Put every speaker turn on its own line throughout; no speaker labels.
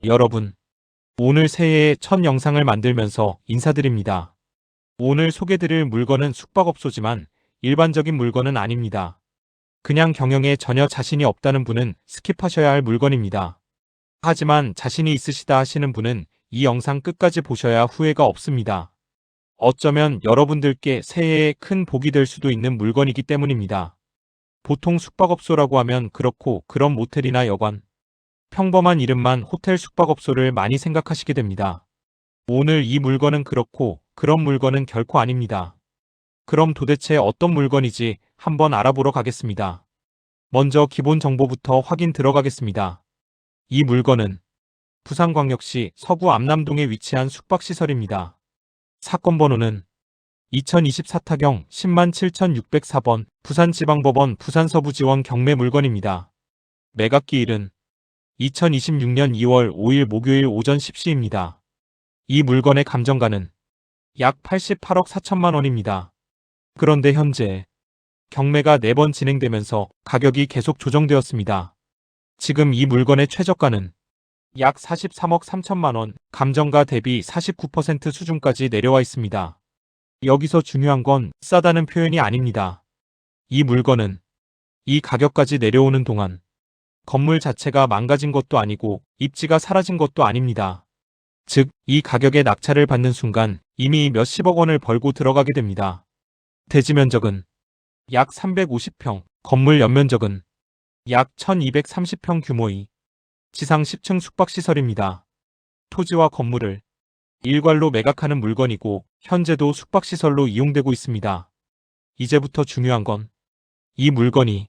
여러분, 오늘 새해의 첫 영상을 만들면서 인사드립니다. 오늘 소개드릴 물건은 숙박업소지만 일반적인 물건은 아닙니다. 그냥 경영에 전혀 자신이 없다는 분은 스킵하셔야 할 물건입니다. 하지만 자신이 있으시다 하시는 분은 이 영상 끝까지 보셔야 후회가 없습니다. 어쩌면 여러분들께 새해에 큰 복이 될 수도 있는 물건이기 때문입니다. 보통 숙박업소라고 하면 그렇고 그런 모텔이나 여관, 평범한 이름만 호텔 숙박업소를 많이 생각하시게 됩니다. 오늘 이 물건은 그렇고 그런 물건은 결코 아닙니다. 그럼 도대체 어떤 물건이지 한번 알아보러 가겠습니다. 먼저 기본 정보부터 확인 들어가겠습니다. 이 물건은 부산광역시 서구 암남동에 위치한 숙박시설입니다. 사건 번호는 2024 타경 107,604번 부산지방법원 부산서부지원 경매 물건입니다. 매각기일은 2026년 2월 5일 목요일 오전 10시입니다. 이 물건의 감정가는 약 88억 4천만 원입니다. 그런데 현재 경매가 4번 진행되면서 가격이 계속 조정되었습니다. 지금 이 물건의 최저가는 약 43억 3천만 원, 감정가 대비 49% 수준까지 내려와 있습니다. 여기서 중요한 건 싸다는 표현이 아닙니다. 이 물건은 이 가격까지 내려오는 동안 건물 자체가 망가진 것도 아니고 입지가 사라진 것도 아닙니다. 즉, 이 가격에 낙찰을 받는 순간 이미 몇십억 원을 벌고 들어가게 됩니다. 대지 면적은 약 350평, 건물 연면적은 약 1230평 규모의 지상 10층 숙박시설입니다. 토지와 건물을 일괄로 매각하는 물건이고 현재도 숙박시설로 이용되고 있습니다. 이제부터 중요한 건 이 물건이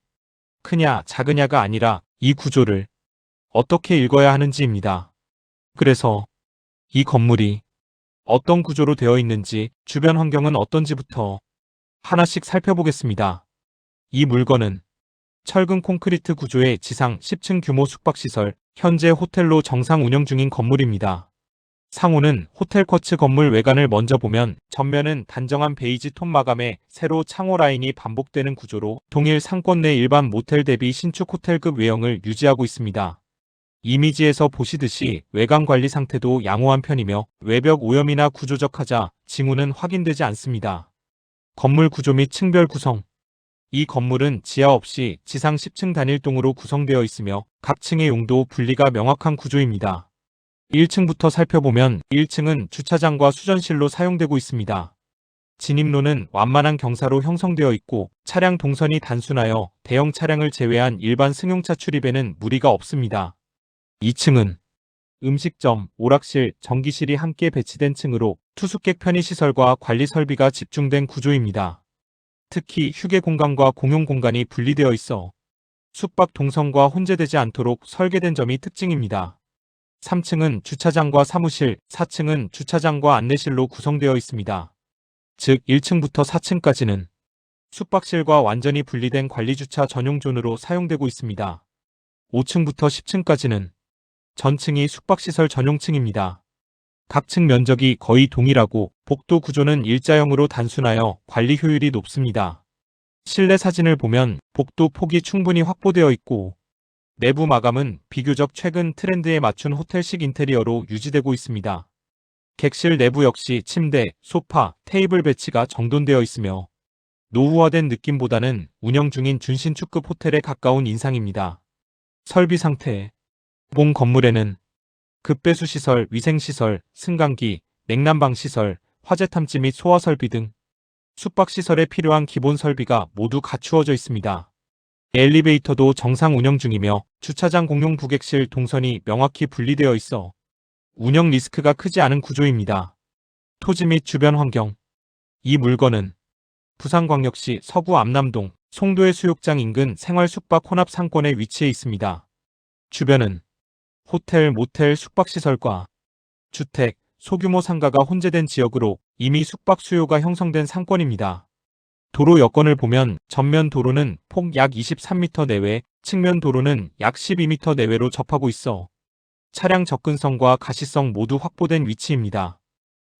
크냐 작으냐가 아니라 이 구조를 어떻게 읽어야 하는지입니다. 그래서 이 건물이 어떤 구조로 되어 있는지, 주변 환경은 어떤지부터 하나씩 살펴보겠습니다. 이 물건은 철근 콘크리트 구조의 지상 10층 규모 숙박시설, 현재 호텔로 정상 운영 중인 건물입니다. 상호는 호텔 쿼츠 건물 외관을 먼저 보면 전면은 단정한 베이지 톤 마감에 세로 창호 라인이 반복되는 구조로 동일 상권 내 일반 모텔 대비 신축 호텔급 외형을 유지하고 있습니다. 이미지에서 보시듯이 외관 관리 상태도 양호한 편이며 외벽 오염이나 구조적 하자, 징후는 확인되지 않습니다. 건물 구조 및 층별 구성. 이 건물은 지하 없이 지상 10층 단일동으로 구성되어 있으며 각 층의 용도 분리가 명확한 구조입니다. 1층부터 살펴보면 1층은 주차장과 수전실로 사용되고 있습니다. 진입로는 완만한 경사로 형성되어 있고 차량 동선이 단순하여 대형 차량을 제외한 일반 승용차 출입에는 무리가 없습니다. 2층은 음식점, 오락실, 전기실이 함께 배치된 층으로 투숙객 편의시설과 관리 설비가 집중된 구조입니다. 특히 휴게 공간과 공용 공간이 분리되어 있어 숙박 동선과 혼재되지 않도록 설계된 점이 특징입니다. 3층은 주차장과 사무실, 4층은 주차장과 안내실로 구성되어 있습니다. 즉 1층부터 4층까지는 숙박실과 완전히 분리된 관리주차 전용존으로 사용되고 있습니다. 5층부터 10층까지는 전층이 숙박시설 전용층입니다. 각 층 면적이 거의 동일하고 복도 구조는 일자형으로 단순하여 관리 효율이 높습니다. 실내 사진을 보면 복도 폭이 충분히 확보되어 있고 내부 마감은 비교적 최근 트렌드에 맞춘 호텔식 인테리어로 유지되고 있습니다. 객실 내부 역시 침대, 소파, 테이블 배치가 정돈되어 있으며 노후화된 느낌보다는 운영 중인 준신축급 호텔에 가까운 인상입니다. 설비 상태. 본 건물에는 급배수 시설, 위생시설, 승강기, 냉난방 시설, 화재 탐지 및 소화 설비 등 숙박시설에 필요한 기본 설비가 모두 갖추어져 있습니다. 엘리베이터도 정상 운영 중이며 주차장 공용 부객실 동선이 명확히 분리되어 있어 운영 리스크가 크지 않은 구조입니다. 토지 및 주변 환경. 이 물건은 부산광역시 서구 암남동 송도해 수욕장 인근 생활숙박 혼합 상권에 위치해 있습니다. 주변은 호텔, 모텔, 숙박시설과 주택, 소규모 상가가 혼재된 지역으로 이미 숙박 수요가 형성된 상권입니다. 도로 여건을 보면 전면 도로는 폭 약 23m 내외, 측면 도로는 약 12m 내외로 접하고 있어 차량 접근성과 가시성 모두 확보된 위치입니다.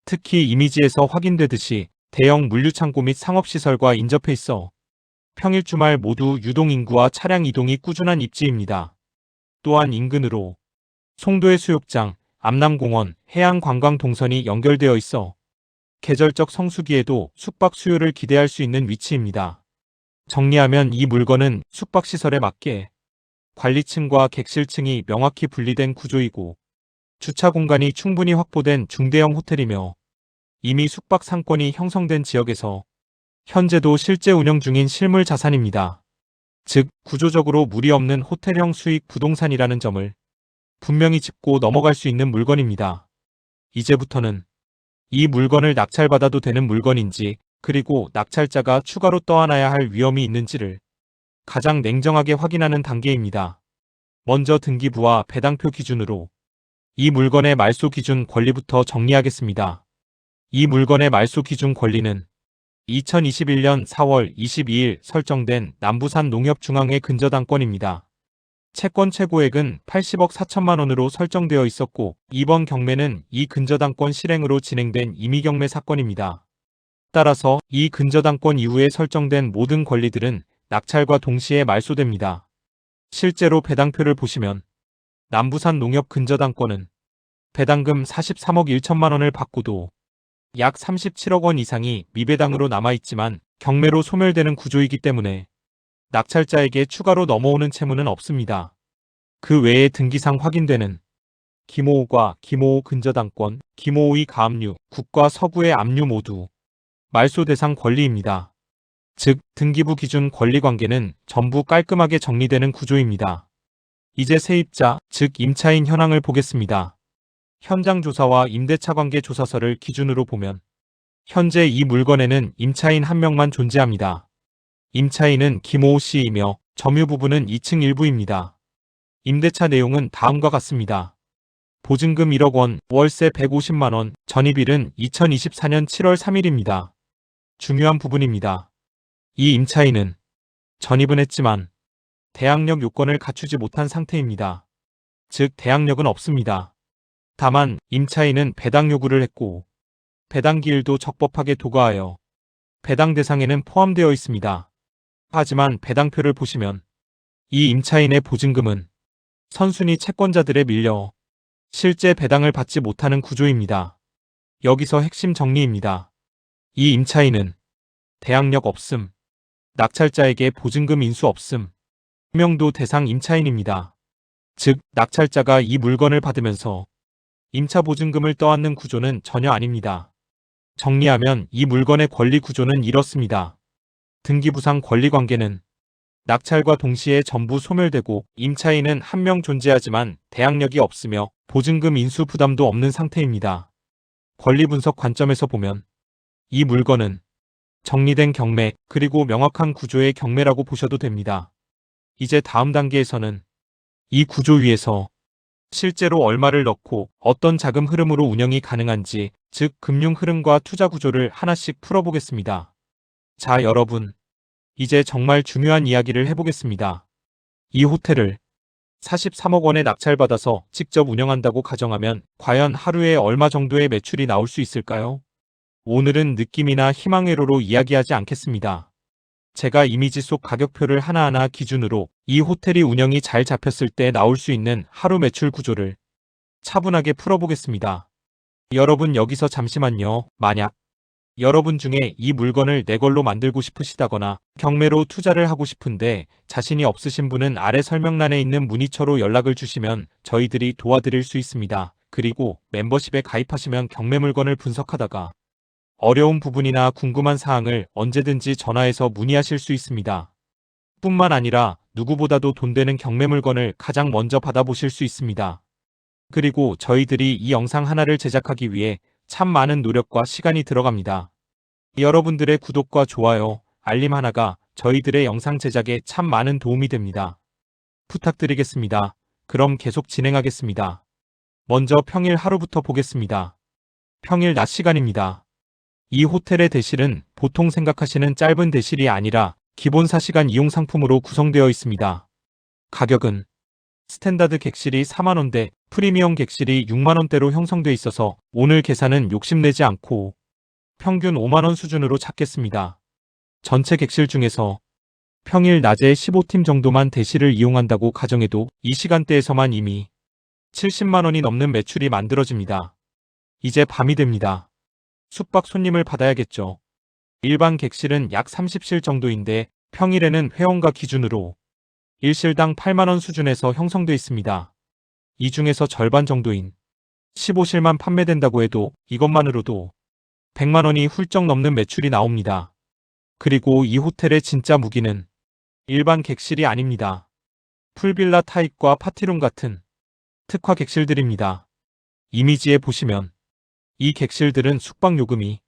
특히 이미지에서 확인되듯이 대형 물류창고 및 상업시설과 인접해 있어 평일 주말 모두 유동인구와 차량 이동이 꾸준한 입지입니다. 또한 인근으로 송도의 수욕장, 암남공원, 해양관광 동선이 연결되어 있어 계절적 성수기에도 숙박 수요를 기대할 수 있는 위치입니다. 정리하면 이 물건은 숙박시설에 맞게 관리층과 객실층이 명확히 분리된 구조이고 주차 공간이 충분히 확보된 중대형 호텔이며 이미 숙박 상권이 형성된 지역에서 현재도 실제 운영 중인 실물 자산입니다. 즉, 구조적으로 무리 없는 호텔형 수익 부동산이라는 점을 분명히 짚고 넘어갈 수 있는 물건입니다. 이제부터는 이 물건을 낙찰받아도 되는 물건인지, 그리고 낙찰자가 추가로 떠안아야 할 위험이 있는지를 가장 냉정하게 확인하는 단계입니다. 먼저 등기부와 배당표 기준으로 이 물건의 말소 기준 권리부터 정리하겠습니다. 이 물건의 말소 기준 권리는 2021년 4월 22일 설정된 남부산 농협중앙회 근저당권입니다. 채권 최고액은 80억 4천만 원으로 설정되어 있었고, 이번 경매는 이 근저당권 실행으로 진행된 임의경매 사건입니다. 따라서 이 근저당권 이후에 설정된 모든 권리들은 낙찰과 동시에 말소됩니다. 실제로 배당표를 보시면 남부산 농협 근저당권은 배당금 43억 1천만 원을 받고도 약 37억 원 이상이 미배당으로 남아있지만 경매로 소멸되는 구조이기 때문에 낙찰자에게 추가로 넘어오는 채무는 없습니다. 그 외에 등기상 확인되는 김5호과 김5호 근저당권, 김5호2 가압류, 국과 서구의 압류 모두 말소 대상 권리입니다. 즉, 등기부 기준 권리관계는 전부 깔끔하게 정리되는 구조입니다. 이제 세입자, 즉 임차인 현황을 보겠습니다. 현장 조사와 임대차 관계 조사서를 기준으로 보면 현재 이 물건에는 임차인 한 명만 존재합니다. 임차인은 김5호 씨이며 점유 부분은 2층 일부입니다. 임대차 내용은 다음과 같습니다. 보증금 1억 원, 월세 150만 원, 전입일은 2024년 7월 3일입니다. 중요한 부분입니다. 이 임차인은 전입은 했지만 대항력 요건을 갖추지 못한 상태입니다. 즉, 대항력은 없습니다. 다만 임차인은 배당 요구를 했고 배당기일도 적법하게 도과하여 배당 대상에는 포함되어 있습니다. 하지만 배당표를 보시면 이 임차인의 보증금은 선순위 채권자들에 밀려 실제 배당을 받지 못하는 구조입니다. 여기서 핵심 정리입니다. 이 임차인은 대항력 없음, 낙찰자에게 보증금 인수 없음, 명도 대상 임차인입니다. 즉, 낙찰자가 이 물건을 받으면서 임차 보증금을 떠안는 구조는 전혀 아닙니다. 정리하면 이 물건의 권리 구조는 이렇습니다. 등기부상 권리관계는 낙찰과 동시에 전부 소멸되고 임차인은 한 명 존재하지만 대항력이 없으며 보증금 인수 부담도 없는 상태입니다. 권리 분석 관점에서 보면 이 물건은 정리된 경매, 그리고 명확한 구조의 경매라고 보셔도 됩니다. 이제 다음 단계에서는 이 구조 위에서 실제로 얼마를 넣고 어떤 자금 흐름으로 운영이 가능한지, 즉 금융 흐름과 투자 구조를 하나씩 풀어보겠습니다. 자, 여러분, 이제 정말 중요한 이야기를 해보겠습니다. 이 호텔을 43억 원에 낙찰받아서 직접 운영한다고 가정하면 과연 하루에 얼마 정도의 매출이 나올 수 있을까요? 오늘은 느낌이나 희망회로로 이야기하지 않겠습니다. 제가 이미지 속 가격표를 하나하나 기준으로 이 호텔이 운영이 잘 잡혔을 때 나올 수 있는 하루 매출 구조를 차분하게 풀어보겠습니다. 여러분, 여기서 잠시만요. 만약 여러분 중에 이 물건을 내 걸로 만들고 싶으시다거나 경매로 투자를 하고 싶은데 자신이 없으신 분은 아래 설명란에 있는 문의처로 연락을 주시면 저희들이 도와드릴 수 있습니다. 그리고 멤버십에 가입하시면 경매 물건을 분석하다가 어려운 부분이나 궁금한 사항을 언제든지 전화해서 문의하실 수 있습니다. 뿐만 아니라 누구보다도 돈 되는 경매 물건을 가장 먼저 받아보실 수 있습니다. 그리고 저희들이 이 영상 하나를 제작하기 위해 참 많은 노력과 시간이 들어갑니다. 여러분들의 구독과 좋아요, 알림 하나가 저희들의 영상 제작에 참 많은 도움이 됩니다. 부탁드리겠습니다. 그럼 계속 진행하겠습니다. 먼저 평일 하루부터 보겠습니다. 평일 낮 시간입니다. 이 호텔의 대실은 보통 생각하시는 짧은 대실이 아니라 기본 4시간 이용 상품으로 구성되어 있습니다. 가격은 스탠다드 객실이 4만원대, 프리미엄 객실이 6만원대로 형성돼 있어서 오늘 계산은 욕심내지 않고 평균 5만원 수준으로 잡겠습니다. 전체 객실 중에서 평일 낮에 15팀 정도만 대실을 이용한다고 가정해도 이 시간대에서만 이미 70만 원이 넘는 매출이 만들어집니다. 이제 밤이 됩니다. 숙박 손님을 받아야겠죠. 일반 객실은 약 30실 정도인데 평일에는 회원가 기준으로 1실당 8만 원 수준에서 형성돼 있습니다. 이 중에서 절반 정도인 15실만 판매된다고 해도 이것만으로도 100만 원이 훌쩍 넘는 매출이 나옵니다. 그리고 이 호텔의 진짜 무기는 일반 객실이 아닙니다. 풀빌라 타입과 파티룸 같은 특화 객실들입니다. 이미지에 보시면 이 객실들은 숙박 요금이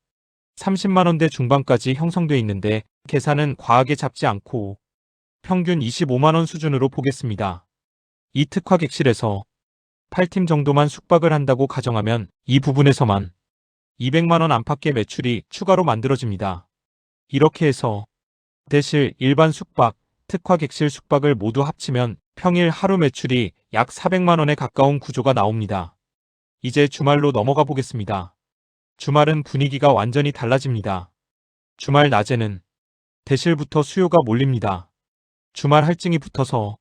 30만 원대 중반까지 형성돼 있는데 계산은 과하게 잡지 않고 평균 25만 원 수준으로 보겠습니다. 이 특화 객실에서 8팀 정도만 숙박을 한다고 가정하면 이 부분에서만 200만 원 안팎의 매출이 추가로 만들어집니다. 이렇게 해서 대실 일반 숙박, 특화 객실 숙박을 모두 합치면 평일 하루 매출이 약 400만 원에 가까운 구조가 나옵니다. 이제 주말로 넘어가 보겠습니다. 주말은 분위기가 완전히 달라집니다. 주말 낮에는 대실부터 수요가 몰립니다. 주말 할증이 붙어서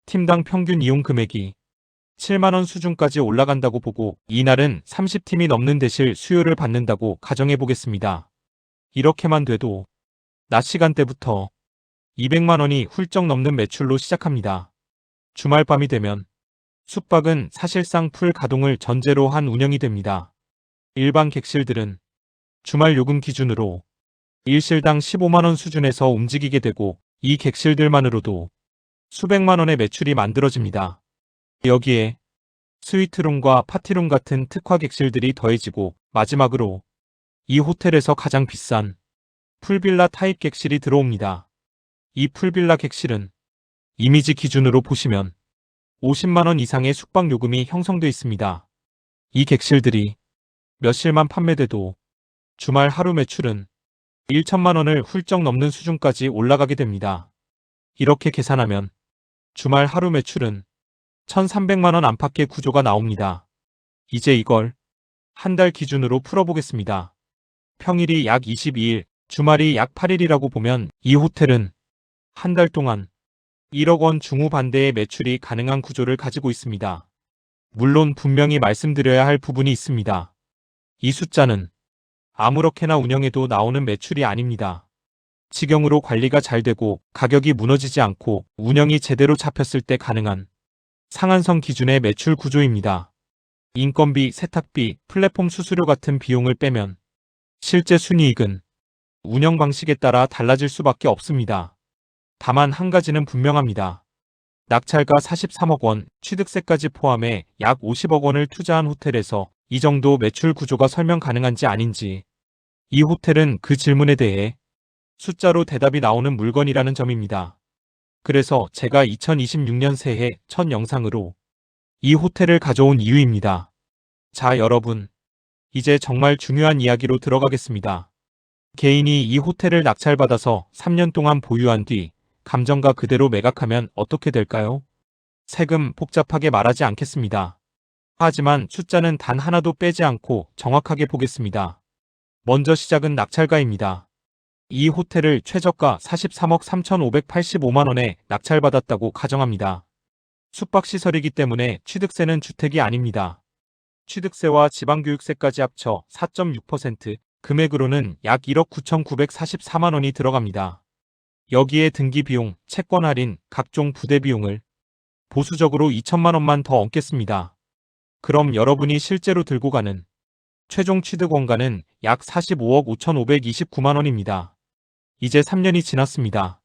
팀당 평균 이용 금액이 7만 원 수준까지 올라간다고 보고 이날은 30팀이 넘는 대실 수요를 받는다고 가정해 보겠습니다. 이렇게만 돼도 낮 시간대부터 200만 원이 훌쩍 넘는 매출로 시작합니다. 주말 밤이 되면 숙박은 사실상 풀 가동을 전제로 한 운영이 됩니다. 일반 객실들은 주말 요금 기준으로 1실당 15만 원 수준에서 움직이게 되고 이 객실들만으로도 수백만 원의 매출이 만들어집니다. 여기에 스위트룸과 파티룸 같은 특화 객실들이 더해지고 마지막으로 이 호텔에서 가장 비싼 풀빌라 타입 객실이 들어옵니다. 이 풀빌라 객실은 이미지 기준으로 보시면 50만 원 이상의 숙박 요금이 형성돼 있습니다. 이 객실들이 몇 실만 판매돼도 주말 하루 매출은 1천만 원을 훌쩍 넘는 수준까지 올라가게 됩니다. 이렇게 계산하면 주말 하루 매출은 1,300만 원 안팎의 구조가 나옵니다. 이제 이걸 한 달 기준으로 풀어보겠습니다. 평일이 약 22일, 주말이 약 8일이라고 보면 이 호텔은 한 달 동안 1억 원 중후반대의 매출이 가능한 구조를 가지고 있습니다. 물론 분명히 말씀드려야 할 부분이 있습니다. 이 숫자는 아무렇게나 운영해도 나오는 매출이 아닙니다. 직영으로 관리가 잘 되고 가격이 무너지지 않고 운영이 제대로 잡혔을 때 가능한 상한선 기준의 매출 구조입니다. 인건비, 세탁비, 플랫폼 수수료 같은 비용을 빼면 실제 순이익은 운영 방식에 따라 달라질 수밖에 없습니다. 다만 한 가지는 분명합니다. 낙찰가 43억 원, 취득세까지 포함해 약 50억 원을 투자한 호텔에서 이 정도 매출 구조가 설명 가능한지 아닌지 이 호텔은 그 질문에 대해 숫자로 대답이 나오는 물건이라는 점입니다. 그래서 제가 2026년 새해 첫 영상으로 이 호텔을 가져온 이유입니다. 자, 여러분. 이제 정말 중요한 이야기로 들어가겠습니다. 개인이 이 호텔을 낙찰받아서 3년 동안 보유한 뒤 감정가 그대로 매각하면 어떻게 될까요? 세금 복잡하게 말하지 않겠습니다. 하지만 숫자는 단 하나도 빼지 않고 정확하게 보겠습니다. 먼저 시작은 낙찰가입니다. 이 호텔을 최저가 43억 3,585만 원에 낙찰받았다고 가정합니다. 숙박시설이기 때문에 취득세는 주택이 아닙니다. 취득세와 지방교육세까지 합쳐 4.6%, 금액으로는 약 1억 9,944만 원이 들어갑니다. 여기에 등기비용, 채권 할인, 각종 부대비용을 보수적으로 2천만 원만 더 얹겠습니다. 그럼 여러분이 실제로 들고 가는 최종 취득 원가는 약 45억 5,529만 원입니다. 이제 3년이 지났습니다.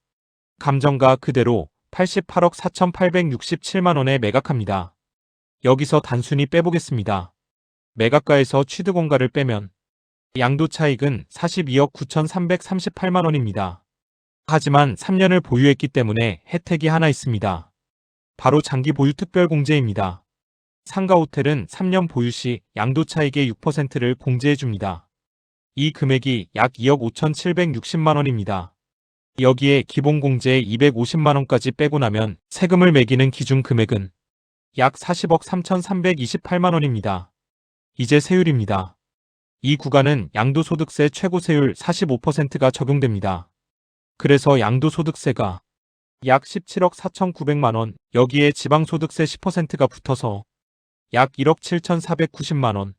감정가 그대로 88억 4,867만 원에 매각합니다. 여기서 단순히 빼보겠습니다. 매각가에서 취득 원가를 빼면 양도 차익은 42억 9,338만 원입니다. 하지만 3년을 보유했기 때문에 혜택이 하나 있습니다. 바로 장기 보유 특별 공제입니다. 상가 호텔은 3년 보유 시 양도 차익의 6%를 공제해 줍니다. 이 금액이 약 2억 5,760만 원입니다. 여기에 기본 공제 250만 원까지 빼고 나면 세금을 매기는 기준 금액은 약 40억 3,328만 원입니다. 이제 세율입니다. 이 구간은 양도소득세 최고 세율 45%가 적용됩니다. 그래서 양도소득세가 약 17억 4,900만 원, 여기에 지방소득세 10%가 붙어서 약 1억 7,490만 원.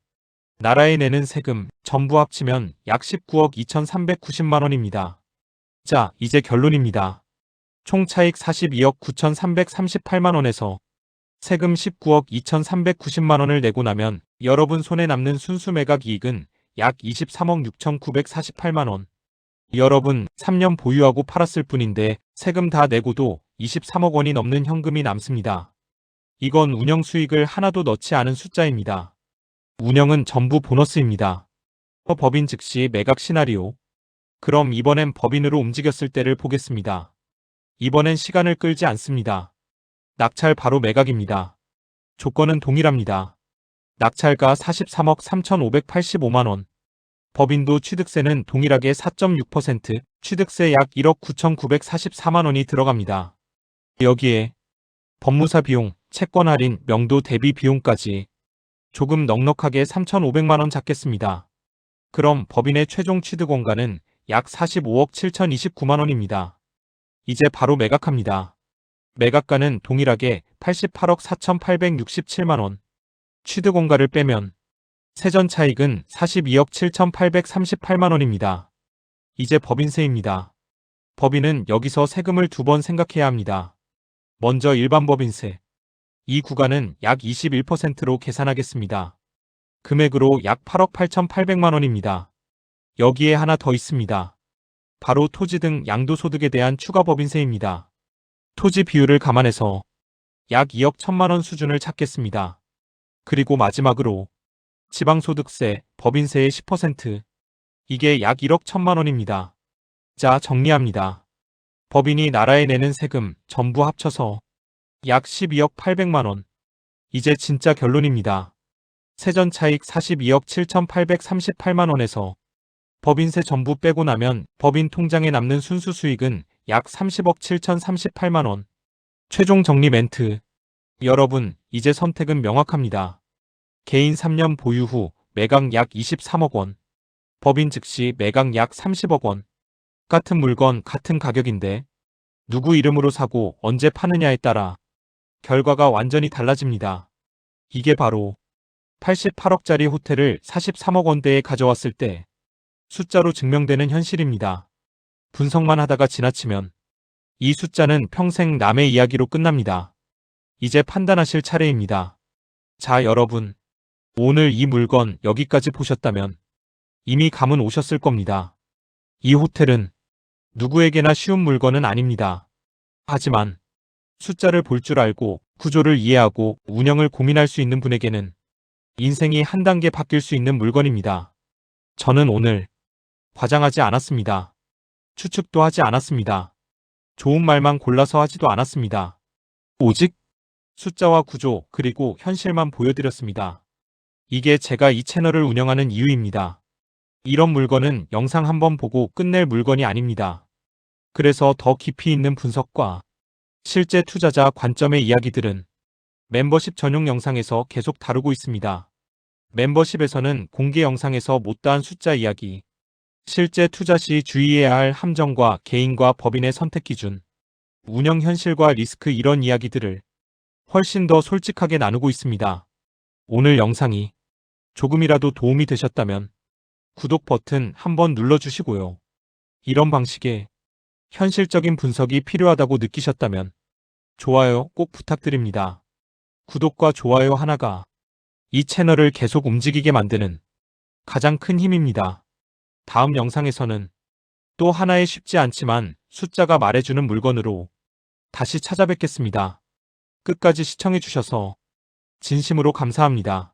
나라에 내는 세금 전부 합치면 약 19억 2,390만 원입니다. 자, 이제 결론입니다. 총 차익 42억 9,338만 원에서 세금 19억 2,390만 원을 내고 나면 여러분 손에 남는 순수 매각 이익은 약 23억 6,948만 원. 여러분 3년 보유하고 팔았을 뿐인데 세금 다 내고도 23억 원이 넘는 현금이 남습니다. 이건 운영 수익을 하나도 넣지 않은 숫자입니다. 운영은 전부 보너스입니다. 법인 즉시 매각 시나리오. 그럼 이번엔 법인으로 움직였을 때를 보겠습니다. 이번엔 시간을 끌지 않습니다. 낙찰 바로 매각입니다. 조건은 동일합니다. 낙찰가 43억 3,585만 원. 법인도 취득세는 동일하게 4.6%, 취득세 약 1억 9,944만 원이 들어갑니다. 여기에 법무사 비용, 채권 할인, 명도 대비 비용까지 조금 넉넉하게 3,500만 원 잡겠습니다. 그럼 법인의 최종 취득 원가는 약 45억 7,029만 원입니다. 이제 바로 매각합니다. 매각가는 동일하게 88억 4,867만 원. 취득 원가를 빼면 세전 차익은 42억 7,838만 원입니다. 이제 법인세입니다. 법인은 여기서 세금을 두 번 생각해야 합니다. 먼저 일반 법인세. 이 구간은 약 21%로 계산하겠습니다. 금액으로 약 8억 8,800만 원입니다. 여기에 하나 더 있습니다. 바로 토지 등 양도소득에 대한 추가 법인세입니다. 토지 비율을 감안해서 약 2억 1천만 원 수준을 찾겠습니다. 그리고 마지막으로 지방소득세, 법인세의 10%. 이게 약 1억 1천만 원입니다. 자, 정리합니다. 법인이 나라에 내는 세금 전부 합쳐서 약 12억 800만 원. 이제 진짜 결론입니다. 세전 차익 42억 7,838만 원에서 법인세 전부 빼고 나면 법인 통장에 남는 순수 수익은 약 30억 7,038만 원. 최종 정리 멘트. 여러분, 이제 선택은 명확합니다. 개인 3년 보유 후 매각 약 23억 원. 법인 즉시 매각 약 30억 원. 같은 물건 같은 가격인데 누구 이름으로 사고 언제 파느냐에 따라 결과가 완전히 달라집니다. 이게 바로 88억짜리 호텔을 43억 원대에 가져왔을 때 숫자로 증명되는 현실입니다. 분석만 하다가 지나치면 이 숫자는 평생 남의 이야기로 끝납니다. 이제 판단하실 차례입니다. 자, 여러분. 오늘 이 물건 여기까지 보셨다면 이미 감은 오셨을 겁니다. 이 호텔은 누구에게나 쉬운 물건은 아닙니다. 하지만 숫자를 볼 줄 알고 구조를 이해하고 운영을 고민할 수 있는 분에게는 인생이 한 단계 바뀔 수 있는 물건입니다. 저는 오늘 과장하지 않았습니다. 추측도 하지 않았습니다. 좋은 말만 골라서 하지도 않았습니다. 오직 숫자와 구조 그리고 현실만 보여드렸습니다. 이게 제가 이 채널을 운영하는 이유입니다. 이런 물건은 영상 한번 보고 끝낼 물건이 아닙니다. 그래서 더 깊이 있는 분석과 실제 투자자 관점의 이야기들은 멤버십 전용 영상에서 계속 다루고 있습니다. 멤버십에서는 공개 영상에서 못다한 숫자 이야기, 실제 투자 시 주의해야 할 함정과 개인과 법인의 선택 기준, 운영 현실과 리스크 이런 이야기들을 훨씬 더 솔직하게 나누고 있습니다. 오늘 영상이 조금이라도 도움이 되셨다면 구독 버튼 한번 눌러주시고요. 이런 방식의 현실적인 분석이 필요하다고 느끼셨다면 좋아요 꼭 부탁드립니다. 구독과 좋아요 하나가 이 채널을 계속 움직이게 만드는 가장 큰 힘입니다. 다음 영상에서는 또 하나의 쉽지 않지만 숫자가 말해주는 물건으로 다시 찾아뵙겠습니다. 끝까지 시청해주셔서 진심으로 감사합니다.